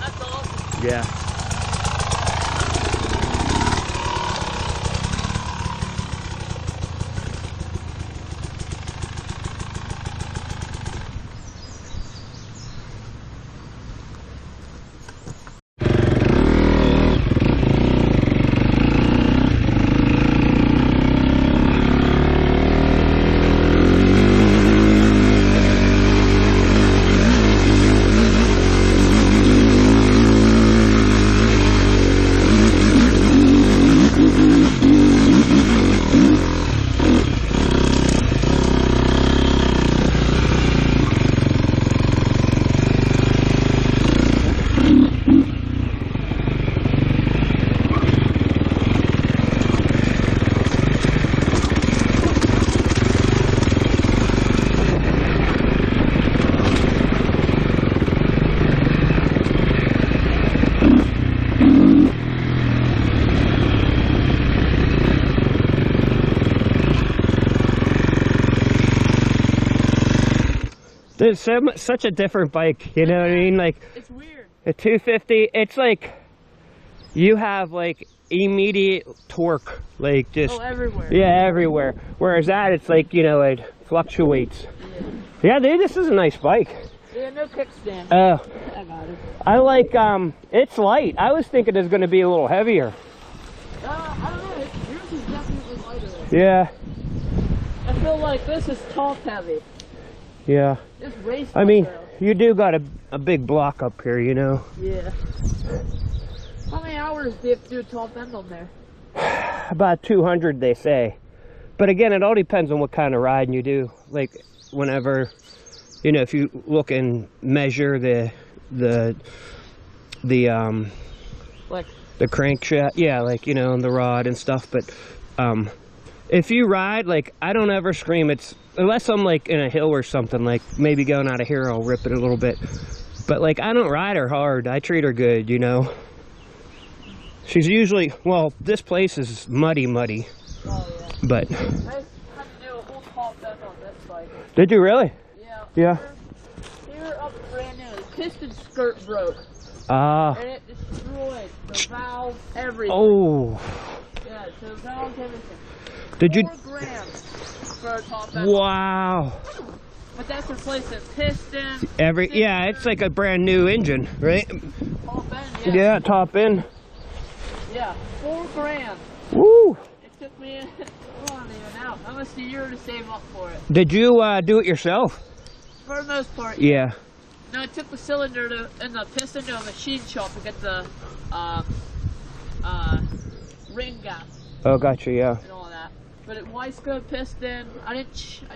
That's awesome. Yeah. It's such a different bike, you know what I mean? Like, it's weird. A 250, it's like you have like immediate torque, like just everywhere. Yeah, everywhere. Whereas that, it's like, you know, it fluctuates. Yeah, dude, this is a nice bike. Yeah, no kickstand. Oh, I got it. I like it's light. I was thinking it's going to be a little heavier. I don't know. Yours is definitely lighter. Yeah. I feel like this is top heavy. Yeah. This race. I mean, you do got a big block up here, you know. Yeah. How many hours do you have to do top end on there? About 200, they say. But again, it all depends on what kind of riding you do. Like, whenever, you know, if you look and measure the crankshaft, yeah, like, you know, and the rod and stuff. But if you ride, like, I don't ever scream. It's unless I'm like in a hill or something, like maybe going out of here, I'll rip it a little bit. But like, I don't ride her hard. I treat her good, you know. She's usually, well, this place is muddy. Oh, yeah. But I had to do a whole top end on this bike. Did you really? Yeah. Yeah. Here up brand new. The piston skirt broke. Ah. And it destroyed the valve, everything. Oh. Yeah, so valves, everything. Did you? 4 grand for a top end. Wow. But that's replacing piston. Yeah, it's like a brand new engine, right? Top end, Yeah, top end. Yeah, 4 grand. Woo. It took me, I don't even know, almost a year to save up for it. Did you do it yourself? For the most part. Yeah. No, I took the cylinder and the piston to a machine shop to get the ring gap. Oh, gotcha. Yeah. And all that. But it Wiseco piston. I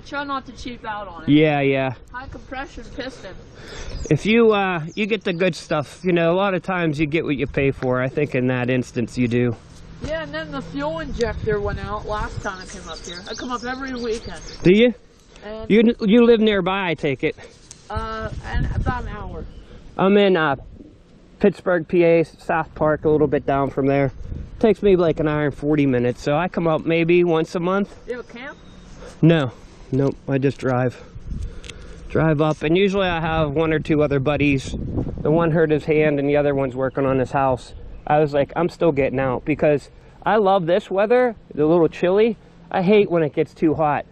try not to cheap out on it. Yeah, yeah. High compression piston. If you you get the good stuff, you know, a lot of times you get what you pay for. I think in that instance you do. Yeah, and then the fuel injector went out last time I came up here. I come up every weekend. Do you? And, You live nearby, I take it. and about an hour. I'm in Pittsburgh, PA, South Park, a little bit down from there. Takes me like an hour and 40 minutes, so I come up maybe once a month. You have a camp? No, nope, I just drive up, and usually I have 1 or 2 other buddies. The one hurt his hand and the other one's working on his house. I was like, I'm still getting out because I love this weather, the little chilly. I hate when it gets too hot,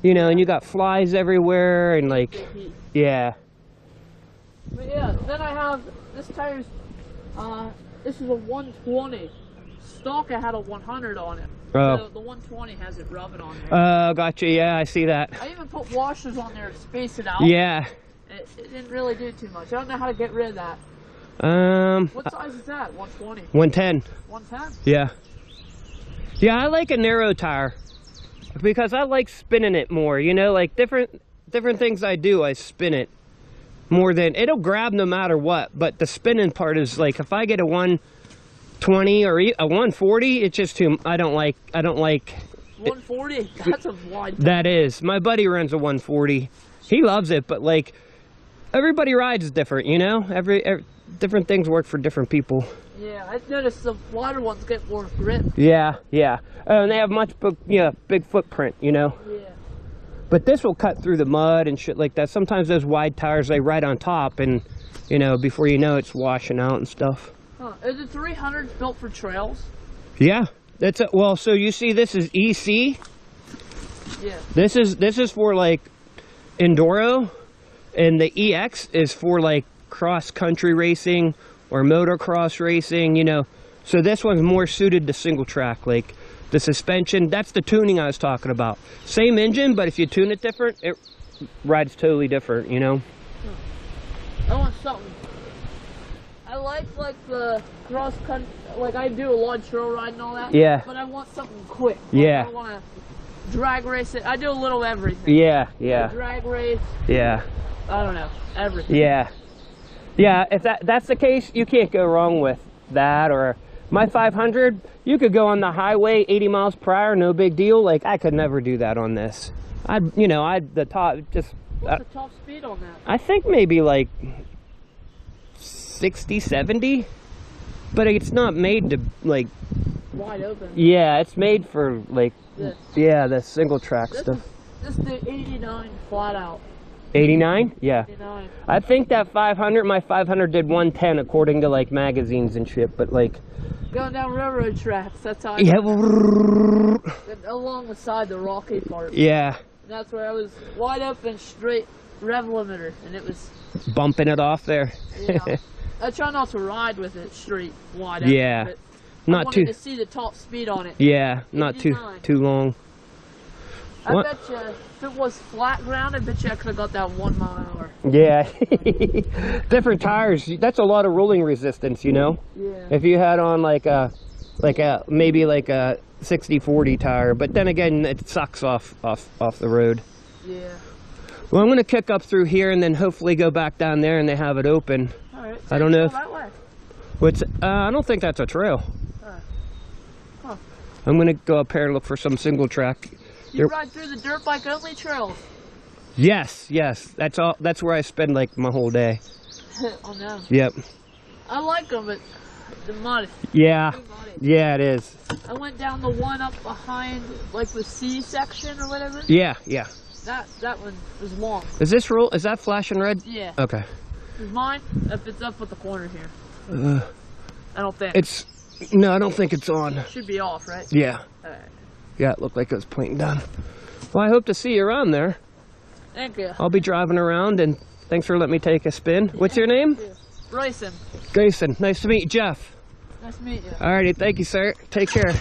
you know, and you got flies everywhere and like, yeah. But yeah, then I have, this tire's, this is a 120. Stock, I had a 100 on it. Oh. So the 120 has it rubbing on there. Oh, gotcha, yeah, I see that. I even put washers on there to space it out. Yeah. It didn't really do too much. I don't know how to get rid of that. What size is that? 120? 110. 110? Yeah. Yeah, I like a narrow tire because I like spinning it more, you know, like different things I do, I spin it more than, it'll grab no matter what, but the spinning part is like, if I get a 120 or a 140, it's just too, I don't like 140? That's a wide tire. That is. My buddy runs a 140. He loves it, but like, everybody rides different, you know? Every different things work for different people. Yeah, I've noticed the wider ones get more grip. Yeah, yeah. And they have much big footprint, you know? Yeah. But this will cut through the mud and shit like that. Sometimes those wide tires, they ride on top and you know, before you know it's washing out and stuff. Huh. Is the 300s built for trails? Yeah, that's well. So you see, this is EC. Yeah. This is for like enduro, and the EX is for like cross country racing or motocross racing. You know, so this one's more suited to single track. Like the suspension, that's the tuning I was talking about. Same engine, but if you tune it different, it rides totally different. You know. I want something. I like the cross country, like I do a lot of trail ride and all that. Yeah. But I want something quick. Yeah. I don't want to drag race it. I do a little everything. Yeah, yeah. Drag race. Yeah. I don't know, everything. Yeah. Yeah, if that's the case, you can't go wrong with that. Or my 500, you could go on the highway 80 miles per hour, no big deal. Like, I could never do that on this. The top, just... What's the top speed on that? I think maybe like 60, 70. But it's not made to, like... Wide open. Yeah, it's made for, like... This. Yeah, the single track stuff. This is the 89 flat out. 89? Yeah. 89. I think that 500, my 500 did 110 according to like magazines and shit, but like... Going down railroad tracks, that's how I... Yeah. Along the side, the rocky part. Yeah. And that's where I was wide open, straight rev limiter, and it was... Bumping it off there. Yeah. I try not to ride with it straight, wide open. Yeah. But Not I wanted too... to see the top speed on it. Yeah, not too 89. long. I What? bet you if it was flat ground, I bet you I could have got that 1 mile an hour. Yeah. Different tires. That's a lot of rolling resistance, you know? Yeah. If you had on maybe like a 60/40 tire, but then again, it sucks off the road. Yeah. Well, I'm going to kick up through here and then hopefully go back down there and they have it open. All right. I don't know if... That way. I don't think that's a trail. Huh. I'm going to go up here and look for some single track. You ride through the dirt bike only trails. Yes. That's all. That's where I spend like my whole day. Oh no. Yep. I like them, but the mud. Yeah. Too muddy. Yeah, it is. I went down the one up behind, like the C section or whatever. Yeah. That one was long. Is this roll? Is that flashing red? Yeah. Okay. Is mine? If it's up at the corner here. I don't think. No, I don't think it's on. Should be off, right? Yeah. All right. Yeah, it looked like it was pointing down. Well, I hope to see you around there. Thank you. I'll be driving around, and thanks for letting me take a spin. What's your name? Greyson. Greyson. Nice to meet you, Jeff. Nice to meet you. Alrighty, thank you, sir. Take care.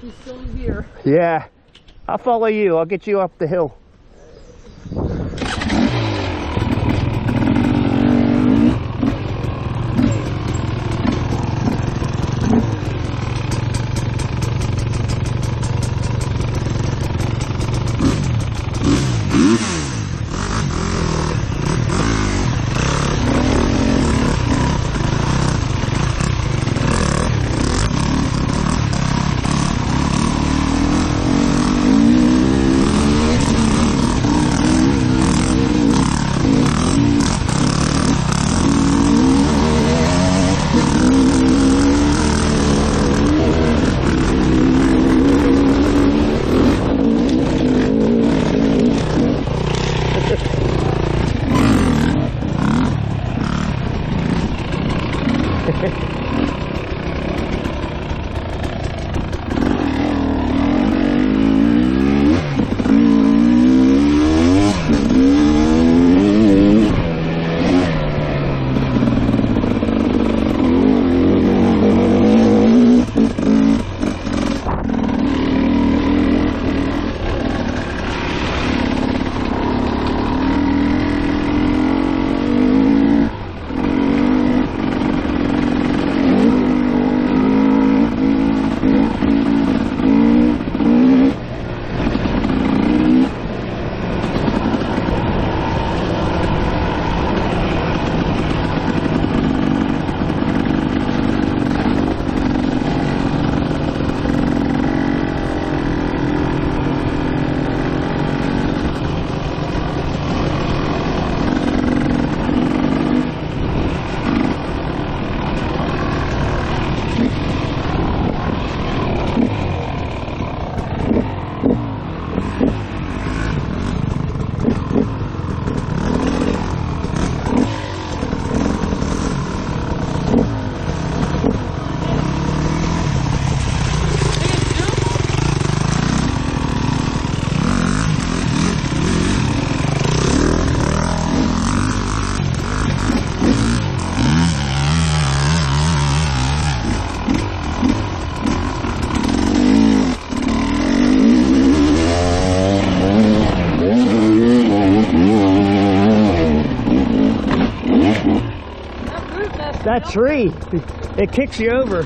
He's still in gear. Yeah. I'll follow you. I'll get you up the hill. root messed That me up. tree, it kicks you over.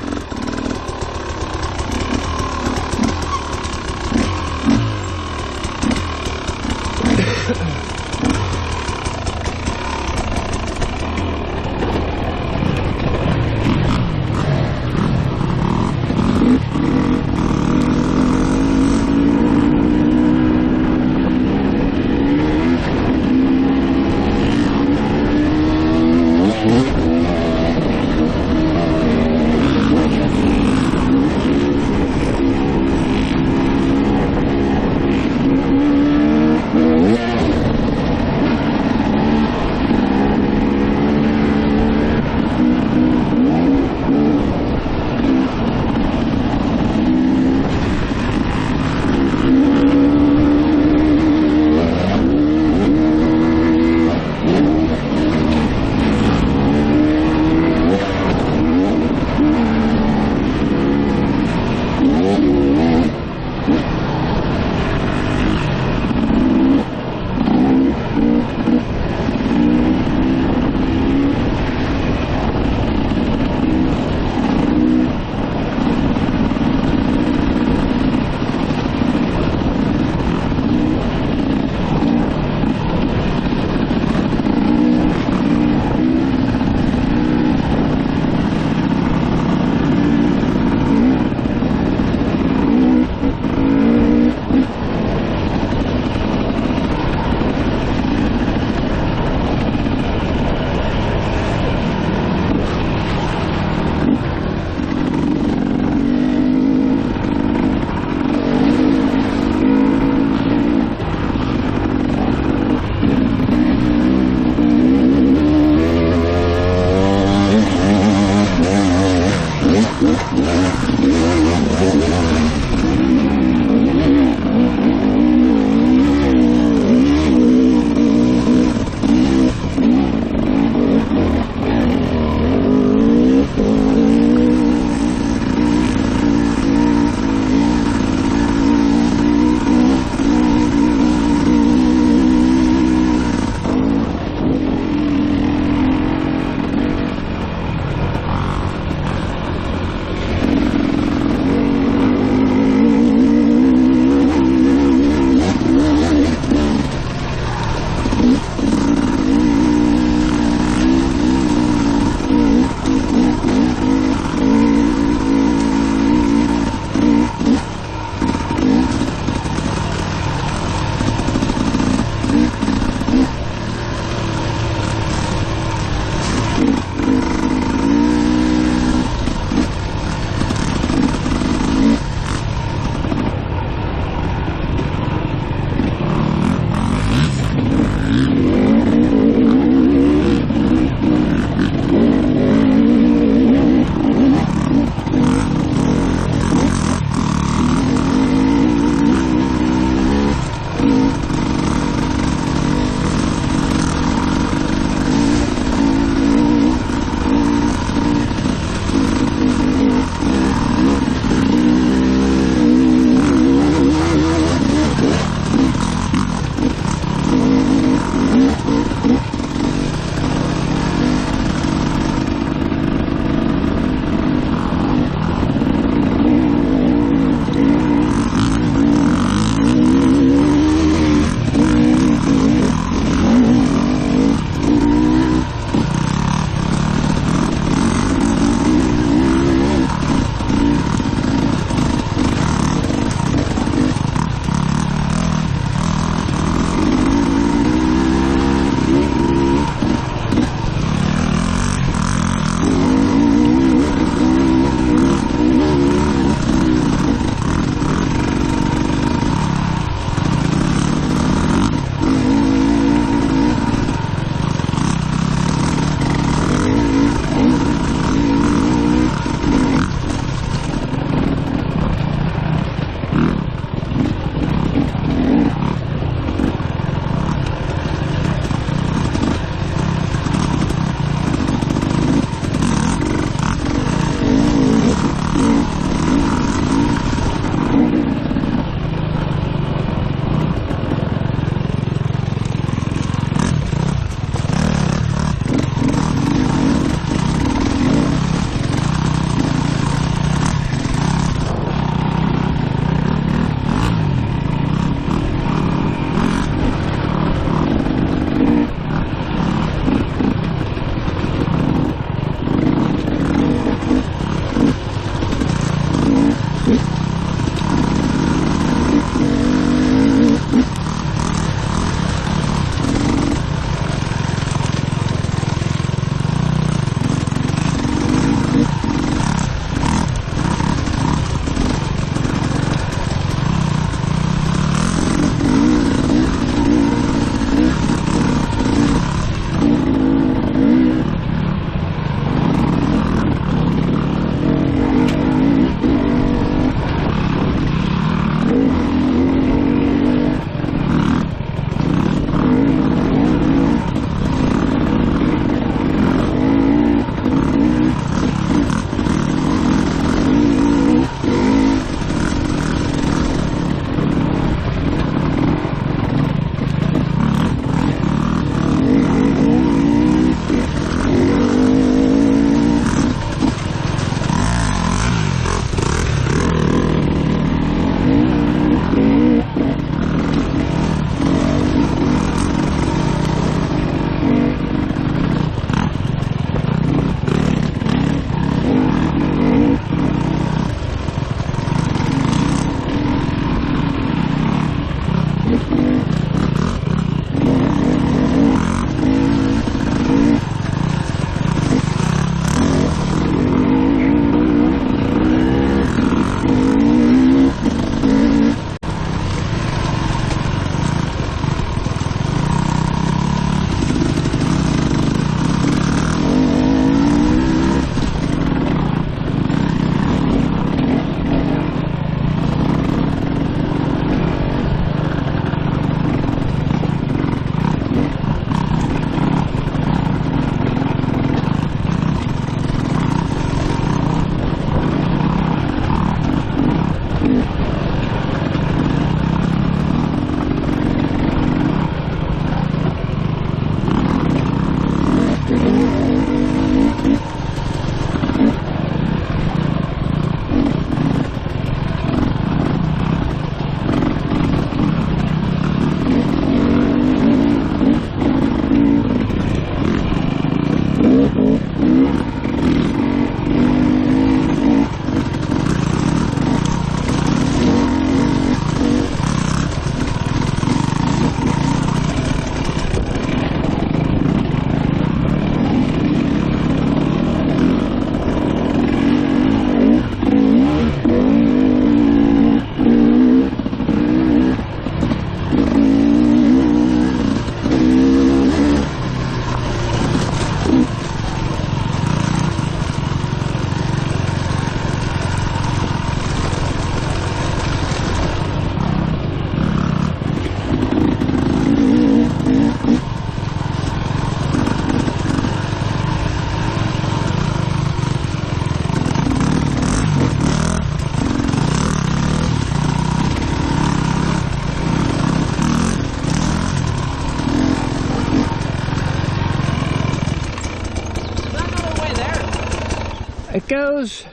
It goes...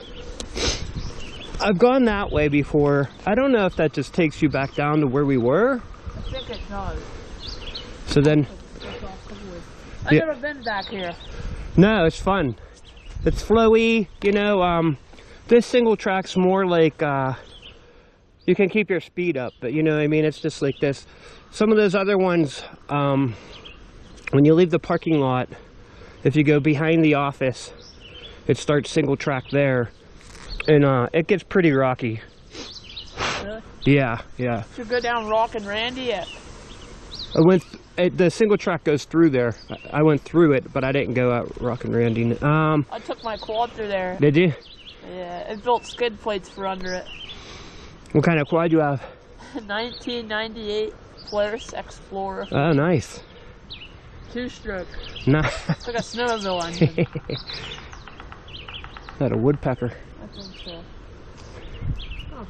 I've gone that way before. I don't know if that just takes you back down to where we were. I think it does. So then... I've never been back here. No, it's fun. It's flowy, you know. This single track's more like you can keep your speed up, but you know what I mean, it's just like this. Some of those other ones, when you leave the parking lot, if you go behind the office, it starts single track there, and it gets pretty rocky. Really? Yeah. Should go down Rockin' Randy yet? I went. The single track goes through there. I went through it, but I didn't go out Rockin' Randy. I took my quad through there. Did you? Yeah, it built skid plates for under it. What kind of quad you have? 1998 Polaris Explorer. Oh, nice. 2-stroke. Nice. It's like a snowmobile engine. Is that a woodpecker? I think so. Oh.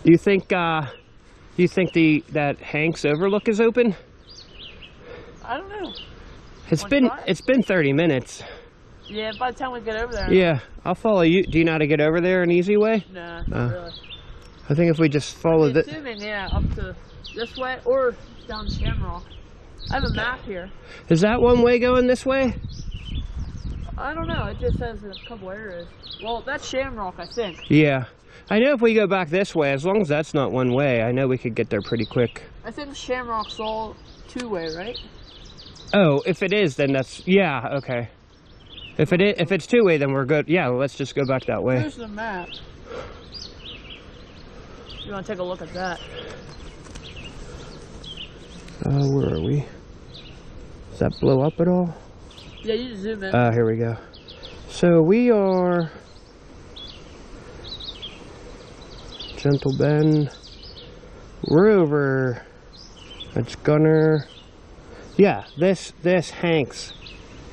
You think that Hank's Overlook is open? I don't know. It's been 30 minutes. Yeah, by the time we get over there. Yeah, I'll follow you. Do you know how to get over there an easy way? Nah, not really. I think if we just follow this. Assuming, yeah, up to this way or down Shamrock. I have a map here. Is that one way going this way? I don't know. It just says in a couple areas. Well, that's Shamrock, I think. Yeah. I know if we go back this way, as long as that's not one way, I know we could get there pretty quick. I think Shamrock's all 2-way, right? Oh, if it is, then that's... Yeah, okay. If it's 2-way, then we're good. Yeah, well, let's just go back that way. Here's the map. You want to take a look at that? Where are we? Does that blow up at all? Yeah, you zoom in. Here we go. So we are... Gentle Bend. We're over... That's Gunner. Yeah, this Hank's.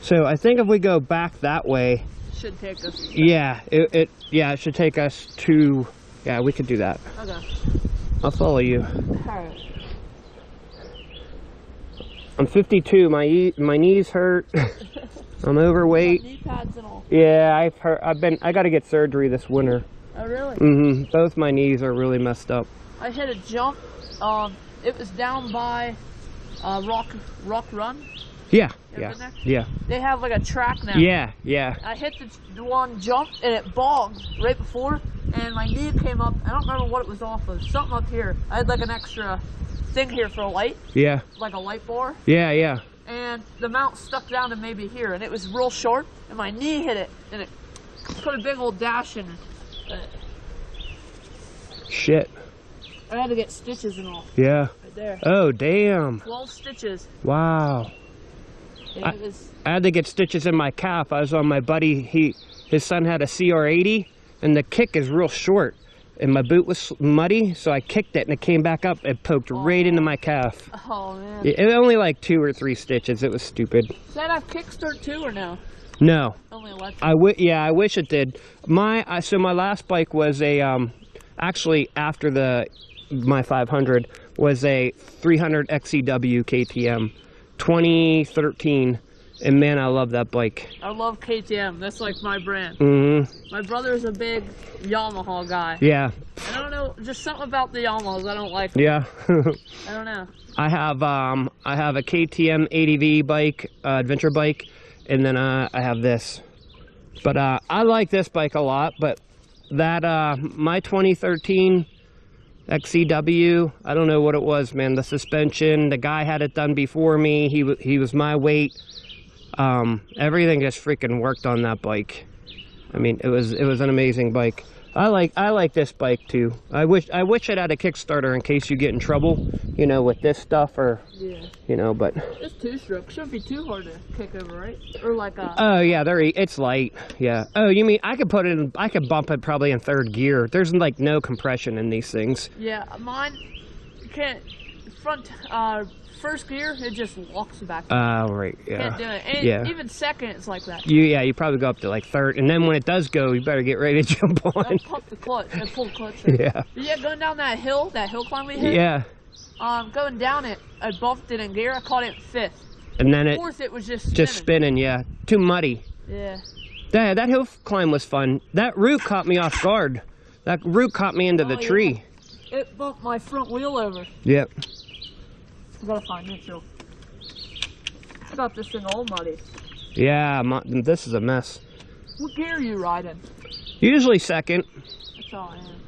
So I think if we go back that way... Should take us... Yeah, it should take us to... Yeah, we could do that. Okay. I'll follow you. Alright. I'm 52. My knees hurt. I'm overweight. Knee pads and all. Yeah, I got to get surgery this winter. Oh really? Mm-hmm. Both my knees are really messed up. I hit a jump. It was down by Rock Run. Yeah. You ever been there? Yeah. They have like a track now. Yeah. I hit the one jump and it bogged right before, and my knee came up. I don't remember what it was off of. Something up here. I had like an extra thing here for a light. Yeah. Like a light bar. Yeah. And the mount stuck down to maybe here, and it was real sharp, and my knee hit it, and it put a big old dash in it. Shit. I had to get stitches and all. Yeah. Right there. Oh, damn. 12 stitches. Wow. I had to get stitches in my calf. I was on my buddy. His son had a CR80, and the kick is real short. And my boot was muddy, so I kicked it, and it came back up and poked right into my calf. Oh, man. It was only like 2 or 3 stitches. It was stupid. Does that have kickstart too, or no? No. Only electric? I wish it did. So my last bike was a, actually after my 500, was a 300 XCW KTM, 2013. And man, I love that bike. I love KTM. That's like my brand. Mm-hmm. My brother's a big Yamaha guy. Yeah. I don't know, just something about the Yamahas I don't like them. Yeah. I don't know. I have a KTM ATV bike, adventure bike, and then I have this. But I like this bike a lot. But that my 2013 XCW, I don't know what it was, man. The suspension, the guy had it done before me. He was my weight. Everything just freaking worked on that bike. I mean, it was an amazing bike. I like this bike too. I wish it had a Kickstarter in case you get in trouble, you know, with this stuff, or yeah, you know. But it's 2-stroke. Shouldn't be too hard to kick over, right? Or like a... Oh yeah, it's light. Yeah. Oh, you mean I could bump it probably in 3rd gear. There's like no compression in these things. Yeah, mine can't front. 1st gear, it just locks back. Oh, right, yeah. Can't do it. And yeah, even 2nd, it's like that. You probably go up to like 3rd, and then when it does go, you better get ready to jump on. I'll pump the clutch, and pull the clutch. Right? Yeah. But yeah, going down that hill climb we hit. Yeah. Going down it, I bumped it in gear. I caught it in 5th. And then 4th, it was just spinning. Yeah. Too muddy. Yeah. That hill climb was fun. That root caught me off guard. That root caught me into the tree. Yeah. It bumped my front wheel over. Yep. I gotta find Mitchell. I got this thing all muddy. Yeah, this is a mess. What gear are you riding? Usually second. That's all I am.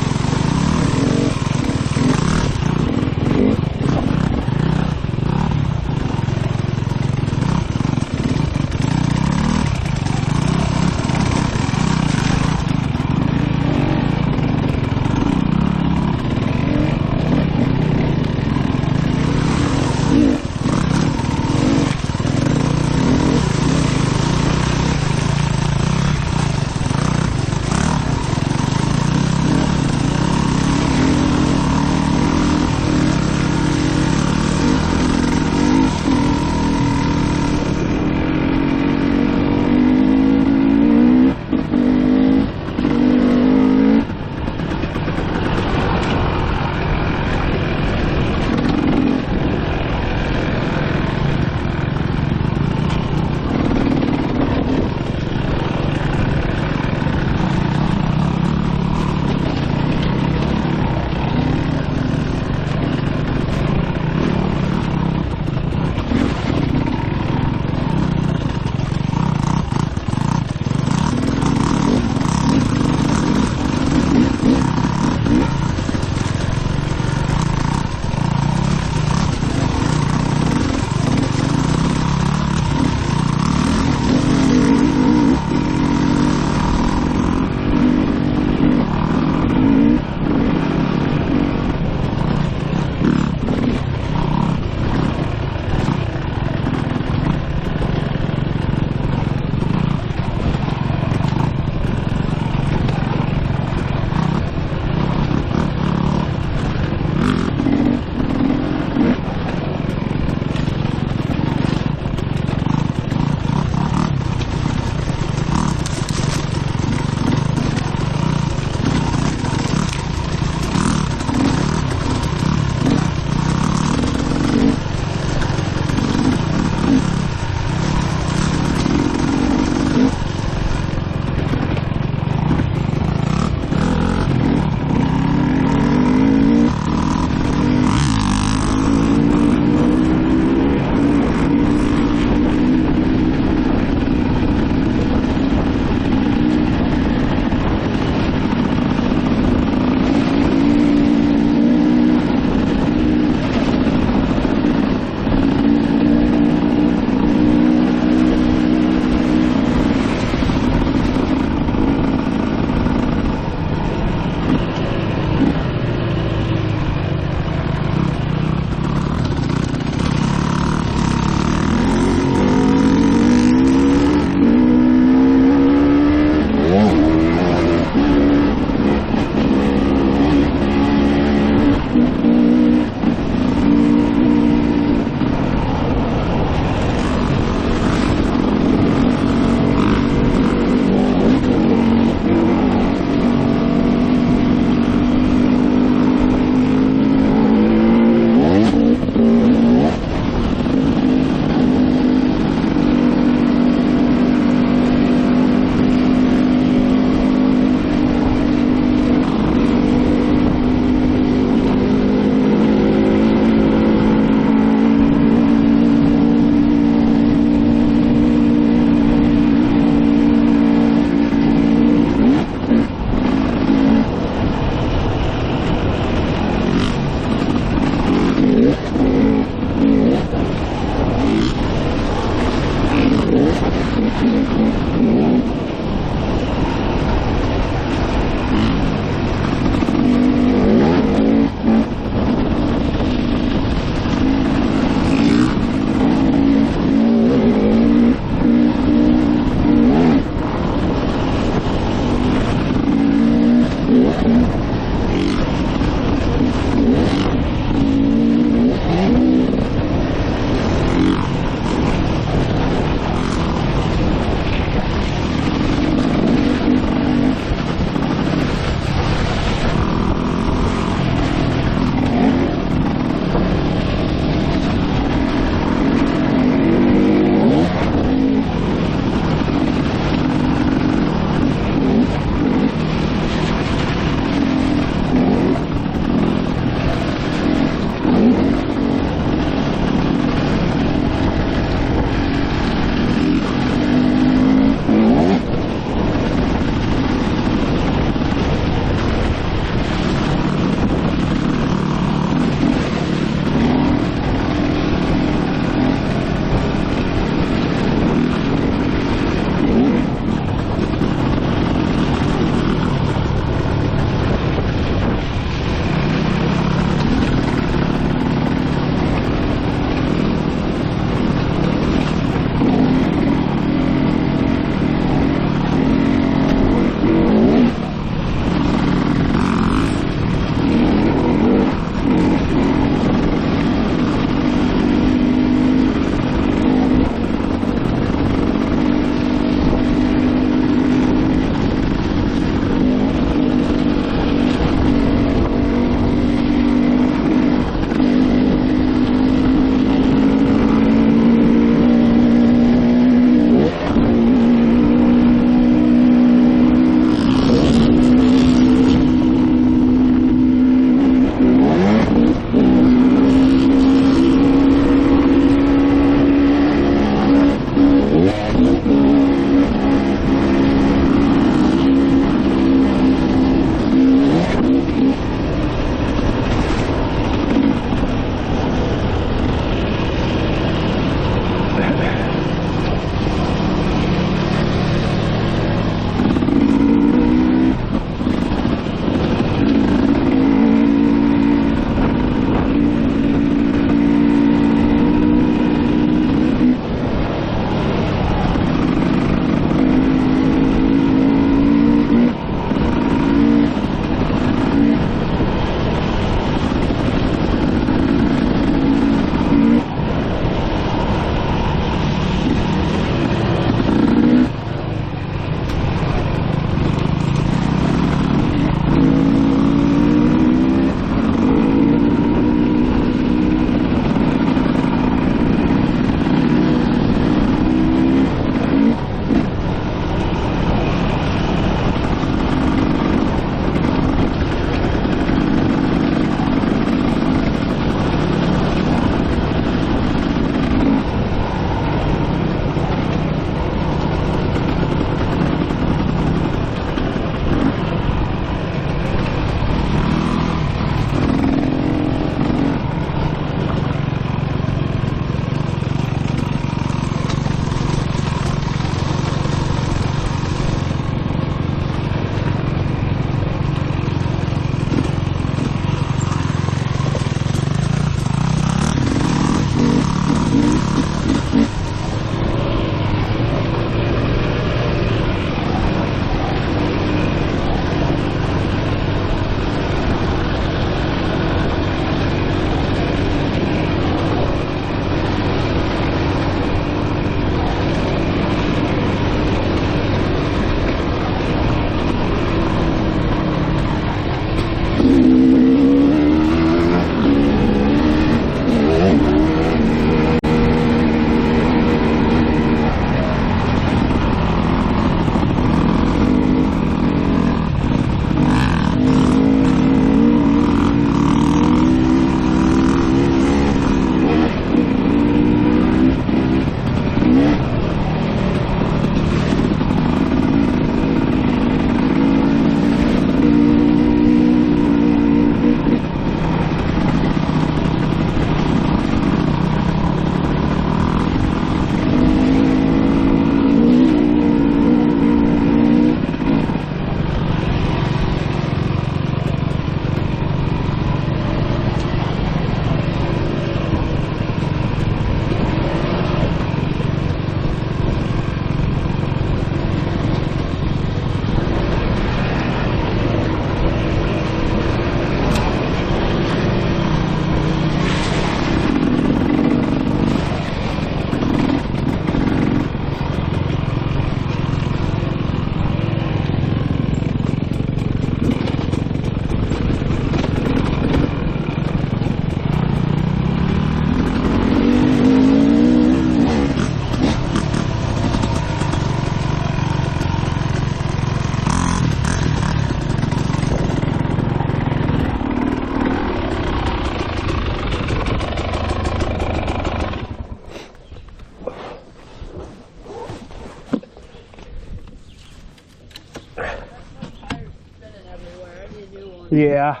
Yeah.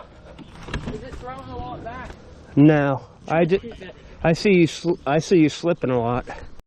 Is it throwing a lot back? No. I see you slipping a lot.